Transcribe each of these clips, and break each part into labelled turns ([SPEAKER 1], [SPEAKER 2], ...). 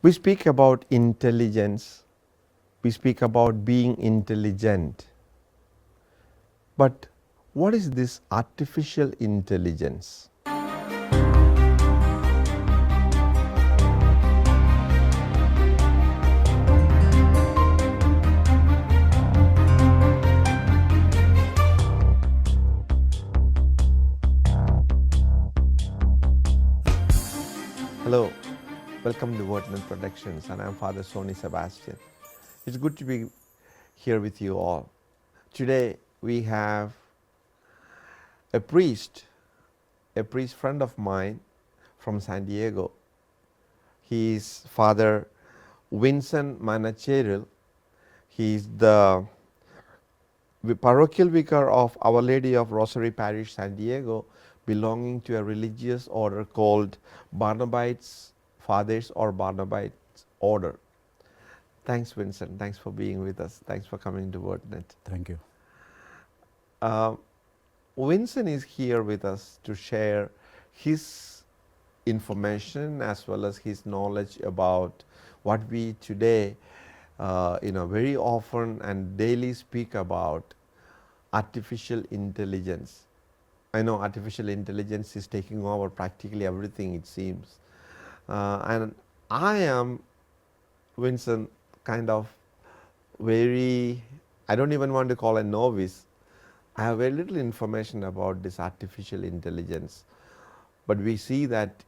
[SPEAKER 1] We speak about intelligence, we speak about being intelligent, but what is this artificial intelligence? Hello, welcome to Wordnet Productions, and I'm Father Sony Sebastian. It's good to be here with you all. Today we have a priest friend of mine from San Diego. He is Father Winson Menachery. He is the parochial vicar of Our Lady of Rosary Parish, San Diego, belonging to a religious order called Barnabites Fathers or Barnabites Order. Thanks, Vincent. Thanks for being with us. Thanks for coming to Wordnet.
[SPEAKER 2] Thank you.
[SPEAKER 1] Winson is here with us to share his information as well as his knowledge about what we today, very often and daily speak about artificial intelligence. I know artificial intelligence is taking over practically everything, it seems. And I am, Winson, kind of very, I don't even want to call a novice. I have very little information about this artificial intelligence, but we see that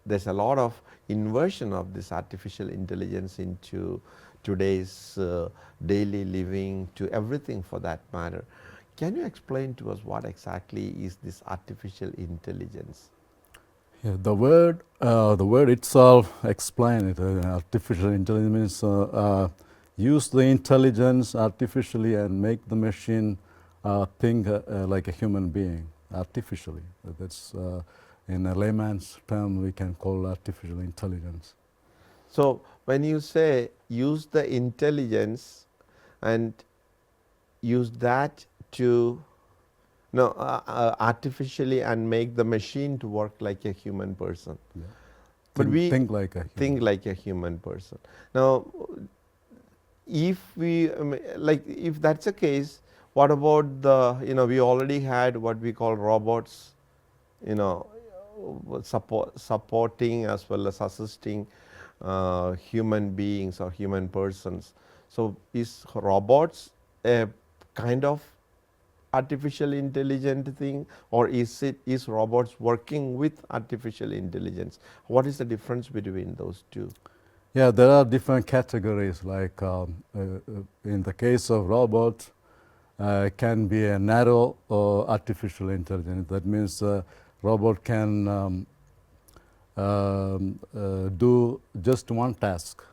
[SPEAKER 1] there's a lot of inversion of this artificial intelligence into today's daily living, to everything for that matter. Can you explain to us what exactly is this artificial intelligence?
[SPEAKER 2] Yeah, the word itself explains it. Artificial intelligence means use the intelligence artificially and make the machine think like a human being artificially. That's in a layman's term we can call artificial intelligence.
[SPEAKER 1] So when you say use the intelligence and use that to artificially and make the machine to work like a human person.
[SPEAKER 2] Yeah.
[SPEAKER 1] But we
[SPEAKER 2] think like a human.
[SPEAKER 1] Think like a human person. Now, if we if that's the case, what about the we already had what we call robots, supporting as well as assisting human beings or human persons. So is robots a kind of artificial intelligent thing, or is robots working with artificial intelligence? What is the difference between those two?
[SPEAKER 2] Yeah, there are different categories. Like in the case of robots, can be a narrow artificial intelligence. That means robot can do just one task.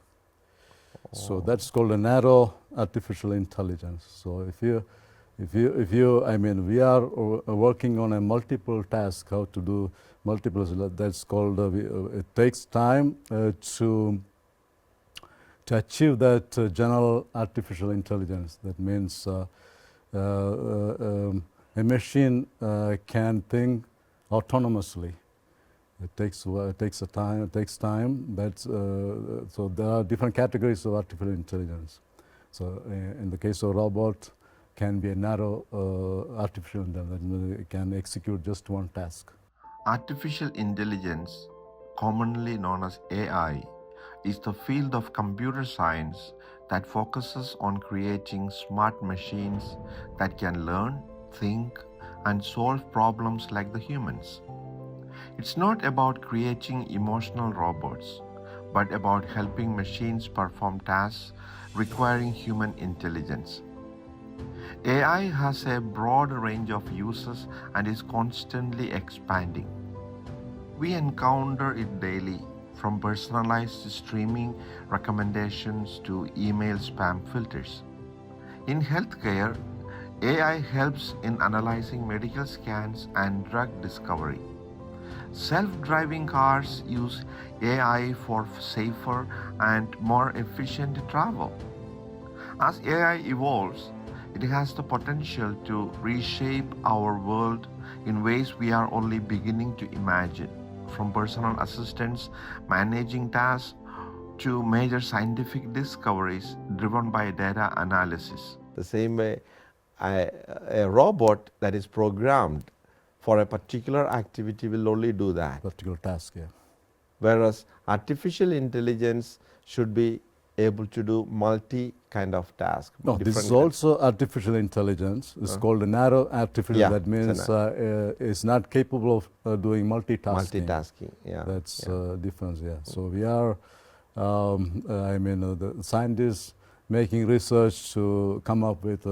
[SPEAKER 2] So that's called a narrow artificial intelligence. So if you, I mean, we are working on a multiple task, how to do multiple. That's called. It takes time to achieve that general artificial intelligence. That means a machine can think autonomously. It takes time. But so there are different categories of artificial intelligence. So in the case of robot, can be a narrow artificial intelligence. It can execute just one task.
[SPEAKER 1] Artificial intelligence, commonly known as AI, is the field of computer science that focuses on creating smart machines that can learn, think, and solve problems like the humans. It's not about creating emotional robots, but about helping machines perform tasks requiring human intelligence. AI has a broad range of uses and is constantly expanding. We encounter it daily, from personalized streaming recommendations to email spam filters. In healthcare, AI helps in analyzing medical scans and drug discovery. Self-driving cars use AI for safer and more efficient travel. As AI evolves, it has the potential to reshape our world in ways we are only beginning to imagine, from personal assistants managing tasks to major scientific discoveries driven by data analysis.
[SPEAKER 3] The same way, a robot that is programmed for a particular activity will only do that.
[SPEAKER 2] Particular task, yeah.
[SPEAKER 3] Whereas artificial intelligence should be able to do multi kind of task.
[SPEAKER 2] No, this is also artificial intelligence. It's called a narrow artificial.
[SPEAKER 3] Yeah,
[SPEAKER 2] that means it's not capable of doing multitasking.
[SPEAKER 3] Multitasking, yeah.
[SPEAKER 2] That's difference, yeah. So we are, the scientists making research to come up with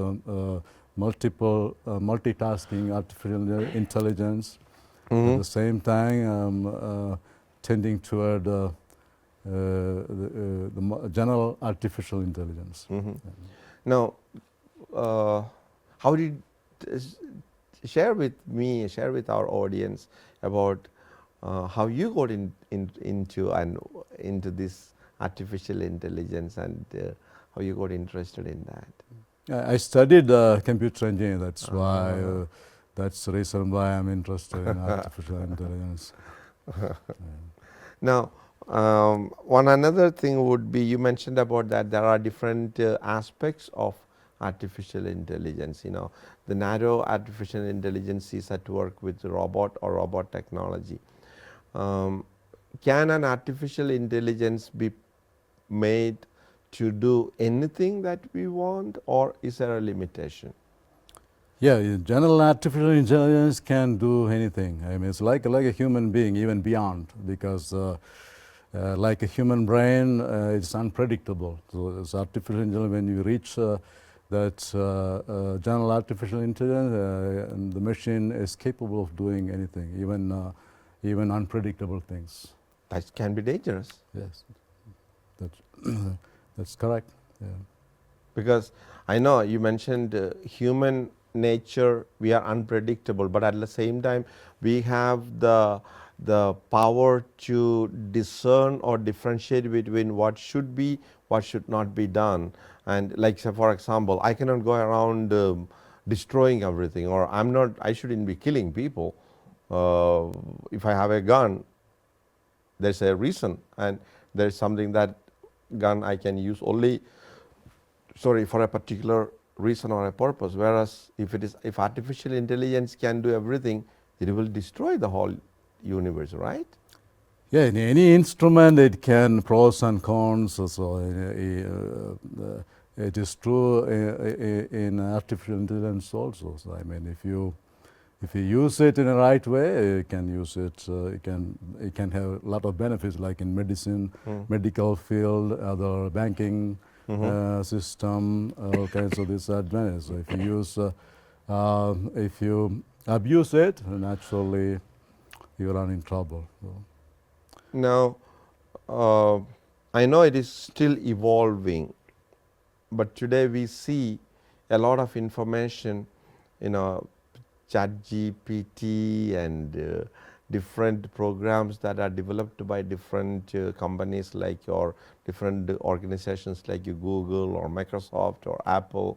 [SPEAKER 2] multiple multitasking artificial intelligence. At the same time, tending toward the general artificial intelligence.
[SPEAKER 3] Now, how did share with with our audience about how you got into this artificial intelligence and how you got interested in that?
[SPEAKER 2] I studied computer engineering. That's why. That's the reason why I'm interested in artificial intelligence.
[SPEAKER 3] Now, one another thing would be, you mentioned about that there are different aspects of artificial intelligence. You know, the narrow artificial intelligence is at work with robot or robot technology. Can an artificial intelligence be made to do anything that we want, or is there a limitation?
[SPEAKER 2] Yeah, general artificial intelligence can do anything. I mean, it's like a human being, even beyond, because like a human brain, it's unpredictable. So it's artificial intelligence, when you reach that general artificial intelligence, the machine is capable of doing anything, even unpredictable things.
[SPEAKER 3] That can be dangerous.
[SPEAKER 2] Yes, that's correct. Yeah.
[SPEAKER 3] Because I know you mentioned human nature, we are unpredictable, but at the same time we have the power to discern or differentiate between what should be, what should not be done. And like, say for example, I cannot go around destroying everything, or I shouldn't be killing people. If I have a gun, there's a reason, and there's something that gun I can use only for a particular reason or a purpose. Whereas if artificial intelligence can do everything, it will destroy the whole universe, right?
[SPEAKER 2] Yeah, in any instrument it can pros and cons. So it is true in artificial intelligence also. So I mean, if you use it in the right way, you can use it. It can have a lot of benefits, like in medicine, medical field, other banking system, all kinds of disadvantages. So if you abuse it, naturally you run in trouble. So.
[SPEAKER 3] Now, I know it is still evolving, but today we see a lot of information, ChatGPT and different programs that are developed by different companies or different organizations like Google or Microsoft or Apple.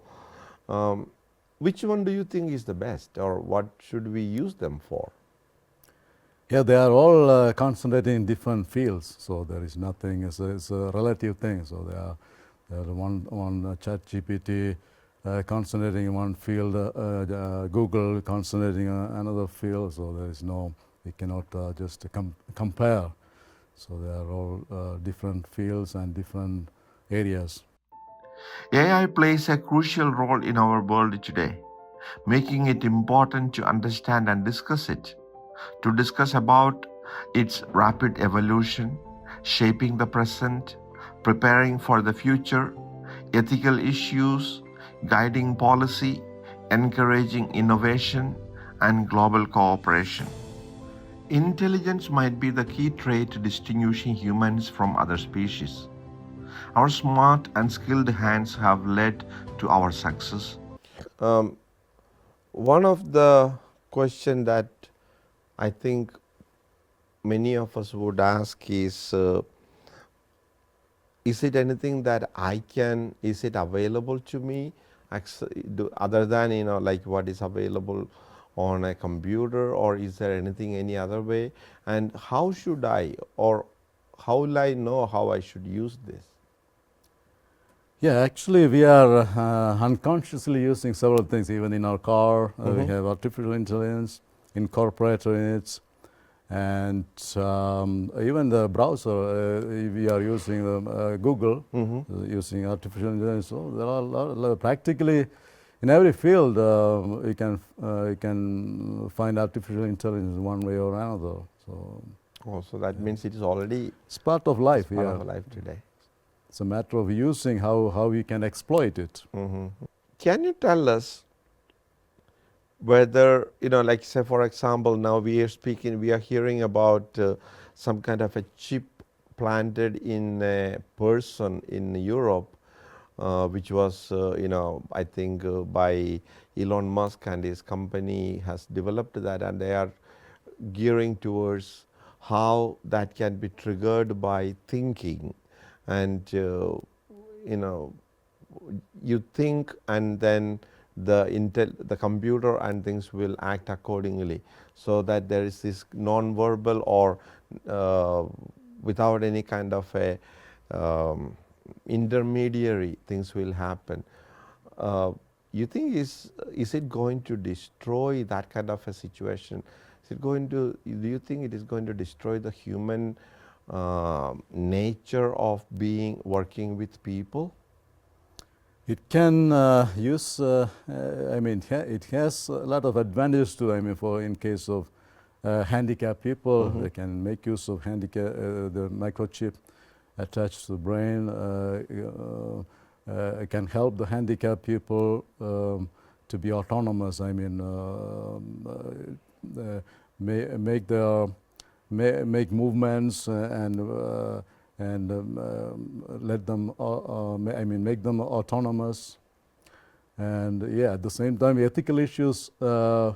[SPEAKER 3] Which one do you think is the best, or what should we use them for?
[SPEAKER 2] Yeah, they are all concentrating in different fields, so there is nothing. It's a relative thing. So they are one ChatGPT concentrating in one field, Google concentrating in another field. So there is we cannot just compare. So they are all different fields and different areas.
[SPEAKER 1] AI plays a crucial role in our world today, making it important to understand and discuss it. To discuss about its rapid evolution, shaping the present, preparing for the future, ethical issues, guiding policy, encouraging innovation, and global cooperation. Intelligence might be the key trait distinguishing humans from other species. Our smart and skilled hands have led to our success.
[SPEAKER 3] One of the questions that I think many of us would ask is it anything that is it available to me other than, like what is available on a computer, or is there any other way? And how should I, or how will I know how I should use this?
[SPEAKER 2] Yeah, actually, we are unconsciously using several things. Even in our car, we have artificial intelligence incorporated in it, and even the browser, we are using Google, using artificial intelligence. So there are practically in every field you can find artificial intelligence one way or another. So
[SPEAKER 3] Oh, so that means it is already
[SPEAKER 2] it's part of life.
[SPEAKER 3] part of life today.
[SPEAKER 2] It's a matter of using how we can exploit it.
[SPEAKER 3] Can you tell us whether, like say for example, now we are hearing about some kind of a chip planted in a person in Europe, which was, I think by Elon Musk, and his company has developed that, and they are gearing towards how that can be triggered by thinking, and you think, and then the computer and things will act accordingly, so that there is this non-verbal or without any kind of a intermediary things will happen. You think is it going to destroy that kind of a situation? Do you think it is going to destroy the human nature of working with people?
[SPEAKER 2] It can use. It has a lot of advantages too. In case of handicapped people, they can make use of the microchip attached to the brain. It can help the handicapped people to be autonomous. Make movements and let them, make them autonomous. And yeah, at the same time, ethical issues comes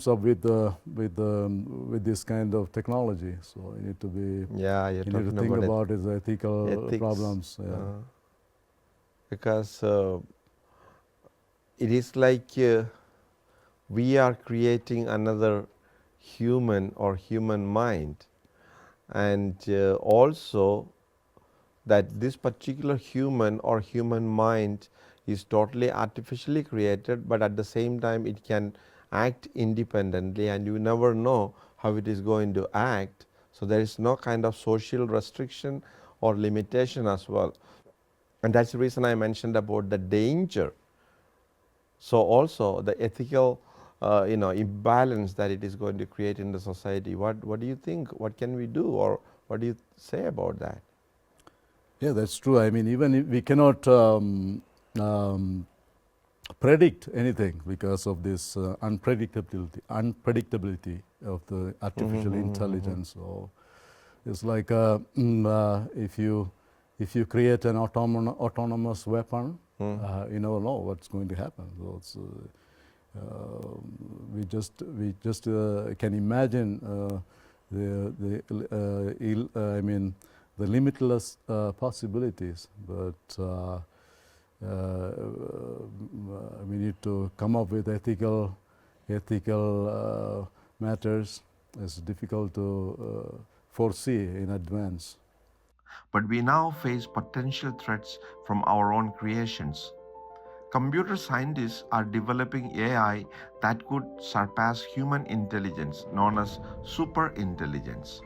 [SPEAKER 2] up with this kind of technology. So you need to be, you need to think about its ethical problems. Yeah.
[SPEAKER 3] Because it is like we are creating another human or human mind, and also that this particular human or human mind is totally artificially created, but at the same time it can act independently, and you never know how it is going to act. So there is no kind of social restriction or limitation as well, and that's the reason I mentioned about the danger. So also the ethical imbalance that it is going to create in the society. What do you think? What can we do, or what do you say about that?
[SPEAKER 2] Yeah, that's true. Even if we cannot predict anything because of this unpredictability of the artificial intelligence. So it's like if you create an autonomous weapon, you never know what's going to happen. So it's, we just can imagine the limitless possibilities, but we need to come up with ethical matters. It's difficult to foresee in advance.
[SPEAKER 1] But we now face potential threats from our own creations. Computer scientists are developing AI that could surpass human intelligence, known as superintelligence.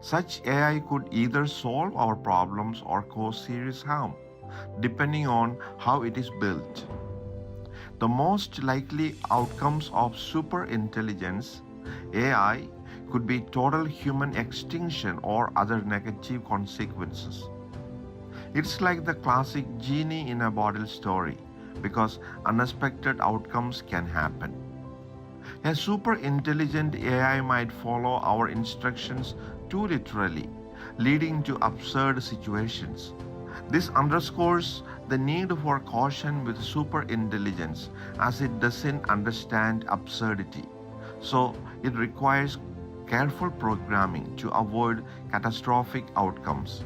[SPEAKER 1] Such AI could either solve our problems or cause serious harm, depending on how it is built. The most likely outcomes of superintelligence AI could be total human extinction or other negative consequences. It's like the classic genie in a bottle story, because unexpected outcomes can happen. A super intelligent AI might follow our instructions too literally, leading to absurd situations. This underscores the need for caution with super intelligence, as it doesn't understand absurdity. So it requires careful programming to avoid catastrophic outcomes.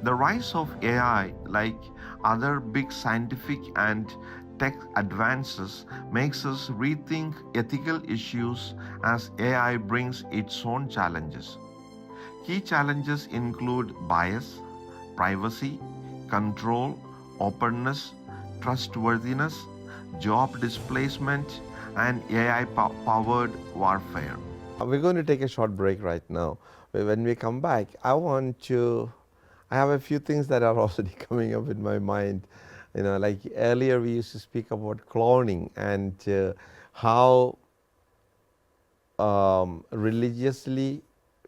[SPEAKER 1] The rise of AI, like other big scientific and tech advances makes us rethink ethical issues as AI brings its own challenges. Key challenges include bias, privacy, control, openness, trustworthiness, job displacement, and AI powered warfare.
[SPEAKER 3] We're going to take a short break right now. When we come back, I have a few things that are already coming up in my mind. Like earlier we used to speak about cloning and how religiously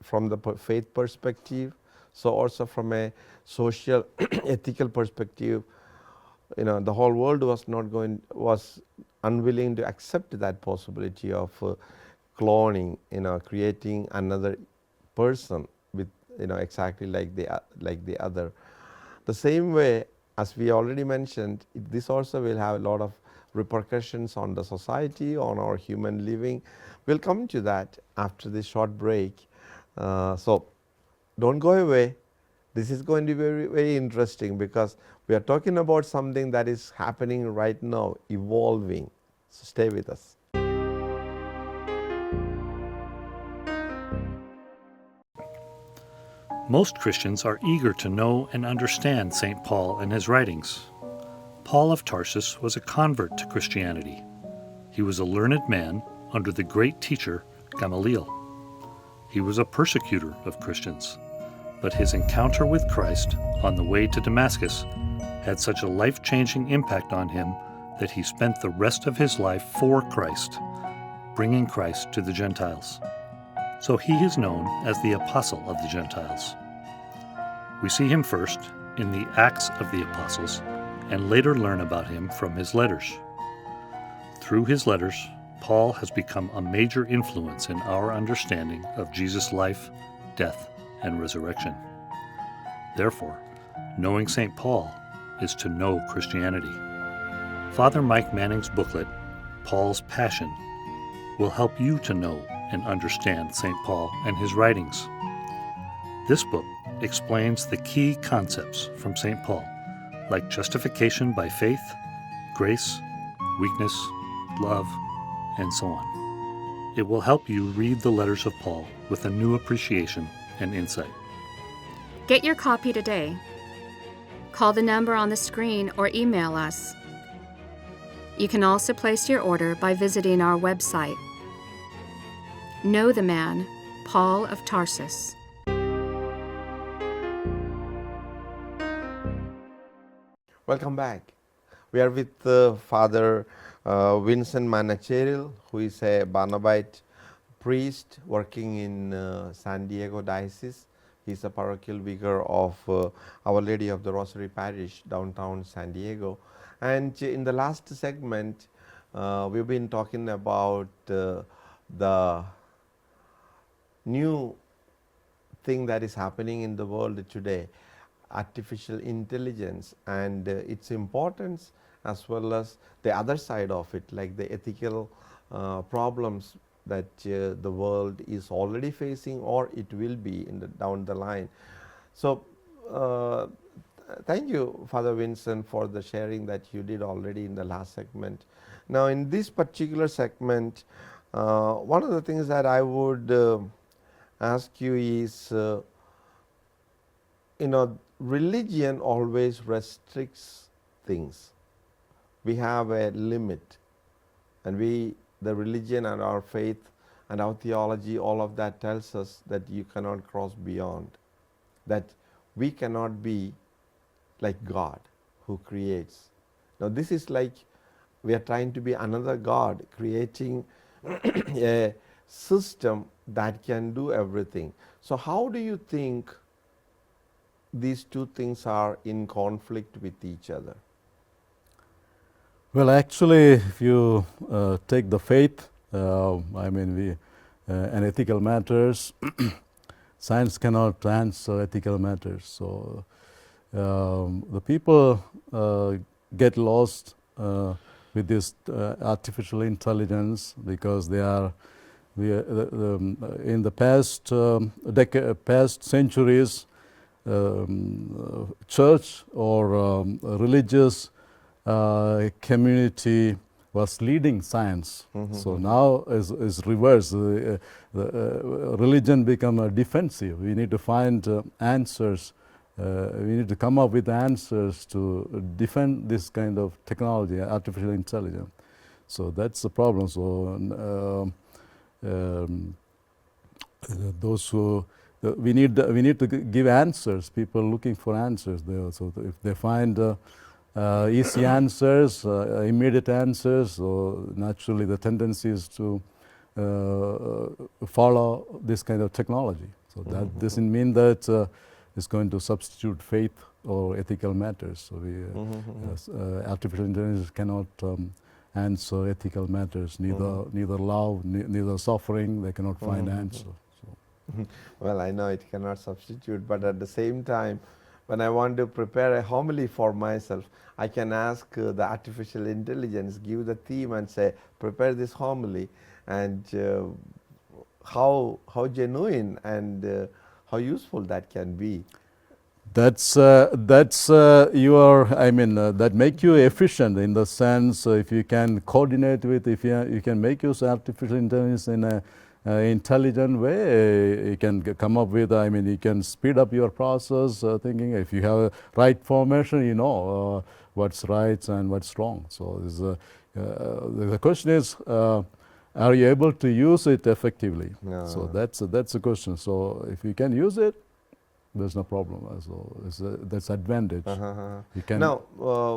[SPEAKER 3] from the faith perspective, so also from a social ethical perspective, the whole world was unwilling to accept that possibility of cloning, creating another person with exactly like the other. The same way, as we already mentioned, this also will have a lot of repercussions on the society, on our human living. We'll come to that after this short break. So don't go away. This is going to be very, very interesting because we are talking about something that is happening right now, evolving. So stay with us.
[SPEAKER 4] Most Christians are eager to know and understand St. Paul and his writings. Paul of Tarsus was a convert to Christianity. He was a learned man under the great teacher Gamaliel. He was a persecutor of Christians, but his encounter with Christ on the way to Damascus had such a life-changing impact on him that he spent the rest of his life for Christ, bringing Christ to the Gentiles. So he is known as the Apostle of the Gentiles. We see him first in the Acts of the Apostles and later learn about him from his letters. Through his letters, Paul has become a major influence in our understanding of Jesus' life, death, and resurrection. Therefore, knowing St. Paul is to know Christianity. Father Mike Manning's booklet, Paul's Passion, will help you to know and understand St. Paul and his writings. This book explains the key concepts from St. Paul, like justification by faith, grace, weakness, love, and so on. It will help you read the letters of Paul with a new appreciation and insight.
[SPEAKER 5] Get your copy today. Call the number on the screen or email us. You can also place your order by visiting our website. Know the man, Paul of Tarsus.
[SPEAKER 3] Welcome back. We are with Father Winson Menachery, who is a Barnabite priest working in San Diego Diocese. He is a parochial vicar of Our Lady of the Rosary Parish, downtown San Diego. And in the last segment, we've been talking about the new thing that is happening in the world today, artificial intelligence, and its importance, as well as the other side of it, like the ethical problems that the world is already facing or it will be down the line. So thank you, Father Winson, for the sharing that you did already in the last segment. Now in this particular segment, one of the things that I would ask you is, religion always restricts things. We have a limit, and the religion and our faith and our theology, all of that tells us that you cannot cross beyond, that we cannot be like God who creates. Now this is like we are trying to be another God, creating a system that can do everything. So how do you think these two things are in conflict with each other?
[SPEAKER 2] Well, actually, if you take the faith, and ethical matters, science cannot answer ethical matters. So the people get lost with this artificial intelligence because they are in the past centuries, church or religious community was leading science. So now is reverse. Religion become defensive. We need to find answers. We need to come up with answers to defend this kind of technology, artificial intelligence. So that's the problem. So those who we need to give answers. People looking for answers. So if they find easy answers, immediate answers, so naturally the tendency is to follow this kind of technology. So that doesn't mean that it's going to substitute faith or ethical matters. So artificial intelligence cannot answer ethical matters, neither love, neither suffering. They cannot find answer. So.
[SPEAKER 3] Well, I know it cannot substitute, but at the same time, when I want to prepare a homily for myself, I can ask the artificial intelligence, give the theme and say, prepare this homily, and how genuine and how useful that can be.
[SPEAKER 2] That's your, I mean, that make you efficient in the sense if you can coordinate with, if you can make use of artificial intelligence in a intelligent way, you can come up with, I mean, you can speed up your process thinking. If you have a right formation, you know what's right and what's wrong. So the question is, are you able to use it effectively?
[SPEAKER 3] No.
[SPEAKER 2] So that's the question. So if you can use it, there's no problem. So that's advantage. You can.
[SPEAKER 3] Now,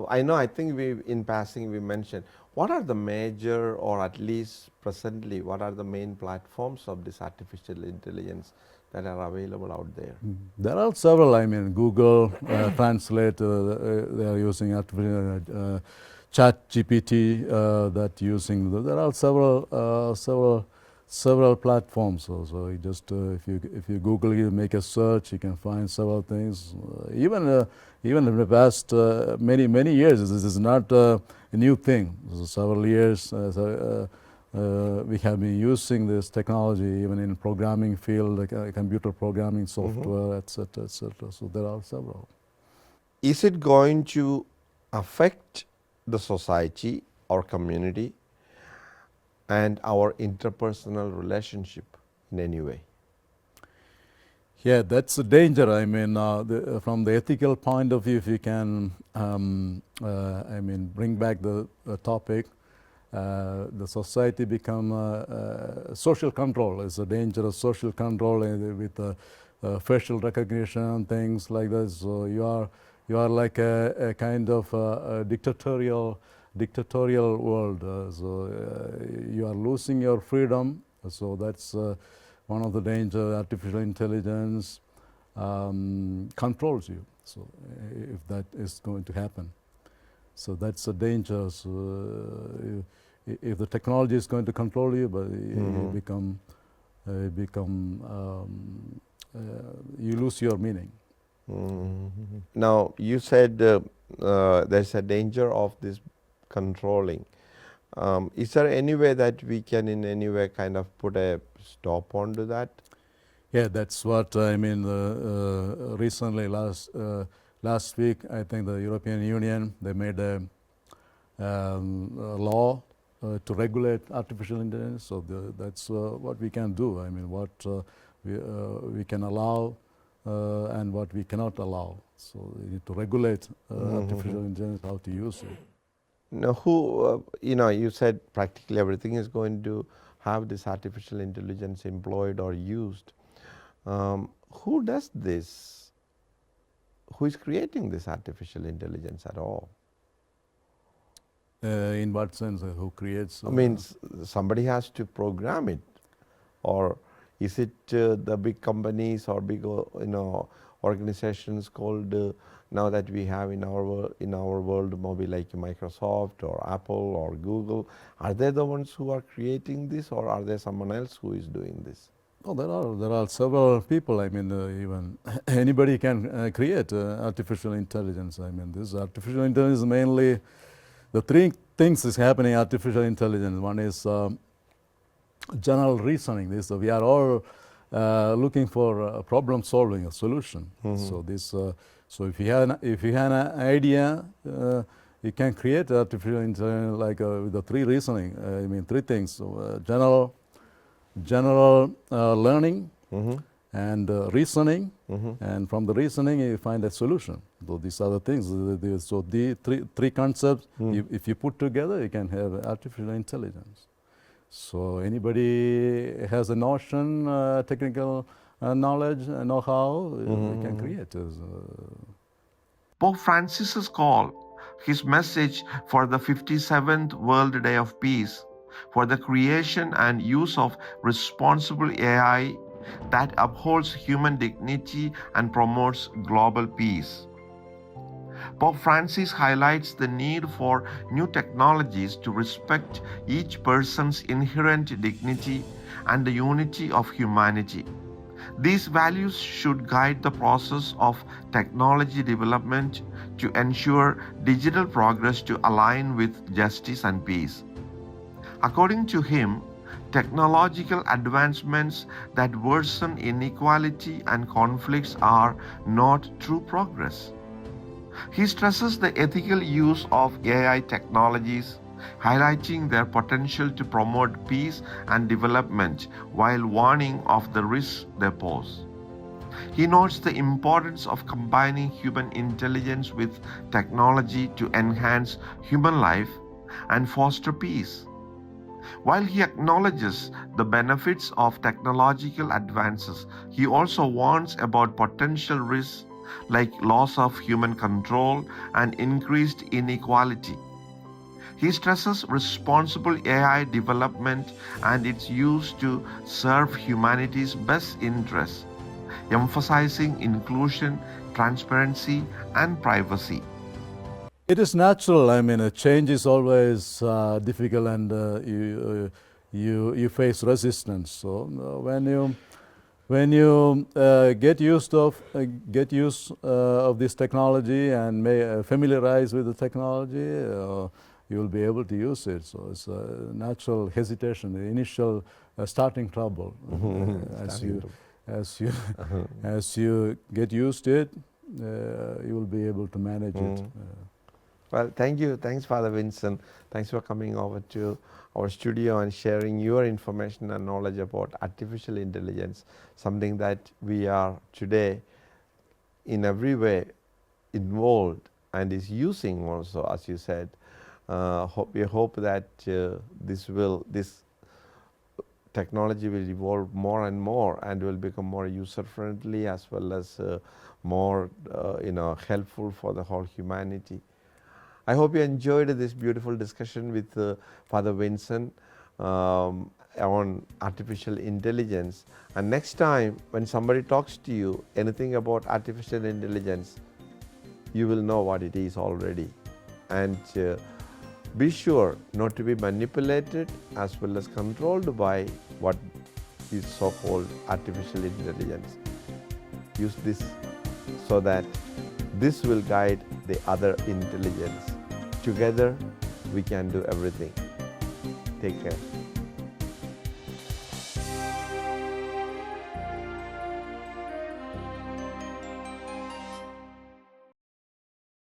[SPEAKER 3] I think in passing we mentioned, what are the major, or at least presently, what are the main platforms of this artificial intelligence that are available out there?
[SPEAKER 2] There are several. I mean, Google Translate, they are using artificial ChatGPT that using. There are several platforms. So you just if you Google, you make a search, you can find several things. Even in the past many years, this is not a new thing. So several years we have been using this technology even in programming field, like computer programming software, etc., etc. So there are several.
[SPEAKER 3] Is it going to affect the society or community and our interpersonal relationship in any way?
[SPEAKER 2] Yeah, that's a danger. I mean, from the ethical point of view, if you can, I mean, bring back the topic, the society become social control. It's a danger of social control with facial recognition and things like that. So you are like a kind of dictatorial world. So you are losing your freedom. So that's one of the dangers. Artificial intelligence controls you. So if that is going to happen, so that's a danger. So if the technology is going to control you, but you lose your meaning.
[SPEAKER 3] Now, you said there's a danger of this controlling. Is there any way that we can in any way kind of put a stop onto that?
[SPEAKER 2] Yeah, that's what I mean. Recently, last week, I think the European Union, they made a law to regulate artificial intelligence. So that's what we can do. I mean, what we can allow and what we cannot allow. So we need to regulate artificial intelligence, how to use it.
[SPEAKER 3] Now, who, you said practically everything is going to have this artificial intelligence employed or used. Who does this? Who is creating this artificial intelligence at all?
[SPEAKER 2] In what sense? Who creates?
[SPEAKER 3] I mean, somebody has to program it, or is it the big companies or big, organizations called now that we have in our world, maybe like Microsoft or Apple or Google? Are they the ones who are creating this, or are there someone else who is doing this?
[SPEAKER 2] Oh, there are several people. I mean, even anybody can create artificial intelligence. I mean, this artificial intelligence is mainly the three things is happening. Artificial intelligence. One is general reasoning. This we are all looking for problem solving, a solution. So this. So if you have an idea, you can create artificial intelligence like with the three reasoning. I mean, three things: general learning, and reasoning, and from the reasoning you find a solution. So these are the things. So the three concepts, if you put together, you can have artificial intelligence. So anybody has a notion, technical knowledge, know-how, we can create it.
[SPEAKER 1] Pope Francis's call, his message for the 57th World Day of Peace, for the creation and use of responsible AI that upholds human dignity and promotes global peace. Pope Francis highlights the need for new technologies to respect each person's inherent dignity and the unity of humanity. These values should guide the process of technology development to ensure digital progress to align with justice and peace. According to him, technological advancements that worsen inequality and conflicts are not true progress. He stresses the ethical use of AI technologies, highlighting their potential to promote peace and development while warning of the risks they pose. He notes the importance of combining human intelligence with technology to enhance human life and foster peace. While he acknowledges the benefits of technological advances, he also warns about potential risks like loss of human control and increased inequality. He stresses responsible AI development and its use to serve humanity's best interests, emphasizing inclusion, transparency, and privacy.
[SPEAKER 2] It is natural. I mean, a change is always difficult, and you face resistance. So when you get used of this technology and familiarize with the technology, you will be able to use it. So it's a natural hesitation, the initial starting trouble. As you get used to it, you will be able to manage it.
[SPEAKER 3] Well, thank you. Thanks, Father Winson. Thanks for coming over to our studio and sharing your information and knowledge about artificial intelligence, something that we are today in every way involved and is using also, as you said. We hope that this technology will evolve more and more and will become more user-friendly as well as more helpful for the whole humanity. I hope you enjoyed this beautiful discussion with Father Winson on artificial intelligence. And next time when somebody talks to you anything about artificial intelligence, you will know what it is already. And be sure not to be manipulated as well as controlled by what is so-called artificial intelligence. Use this so that this will guide the other intelligence. Together, we can do everything. Take care.